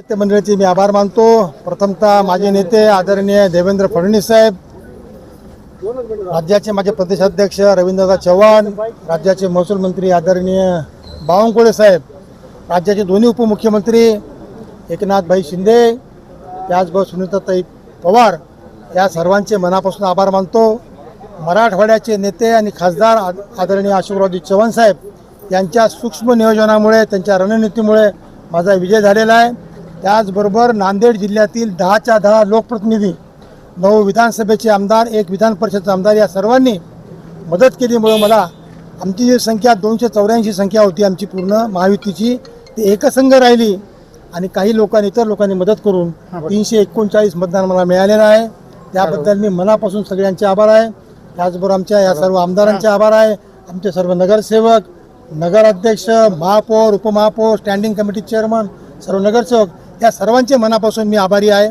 साहित्य मंडळाचे मी आभार मानतो। प्रथमतः माझे नेते आदरणीय देवेंद्र फडणवीस साहेब, राज्याचे माझे प्रदेशाध्यक्ष रवींद्रनाथ चव्हाण, राज्याचे महसूल मंत्री आदरणीय बावनकुळे साहेब, राज्याचे दोन्ही उपमुख्यमंत्री एकनाथभाई शिंदे, त्याचबरोबर सुनीताताई पवार, या सर्वांचे मनापासून आभार मानतो। मराठवाड्याचे नेते आणि खासदार आदरणीय अशोकरावजी चव्हाण साहेब यांच्या सूक्ष्म नियोजनामुळे, त्यांच्या रणनीतीमुळे माझा विजय झालेला आहे। त्याचबरोबर नांदेड जिल्ह्यातील 10च्या 10 लोकप्रतिनिधी, 9 विधानसभेचे आमदार, 1 विधान परिषदेचा आमदार, या सर्वांनी मदत केलीमुळे मला आमची जी संख्या 284 संख्या होती आमची पूर्ण महायुतीची, ती एकसंघ राहिली आणि काही लोकांनी, इतर लोकांनी मदत करून 339 मतदान मला मिळालेलं आहे। त्याबद्दल मी मनापासून सगळ्यांचे आभार आहे। त्याचबरोबर आमच्या या सर्व आमदारांचे आभार आहे, आमचे सर्व नगरसेवक, नगराध्यक्ष, महापौर, उपमहापौर, स्टँडिंग कमिटी चेअरमन, सर्व नगरसेवक, या सर्वांचे मनापासून मी आभारी आहे।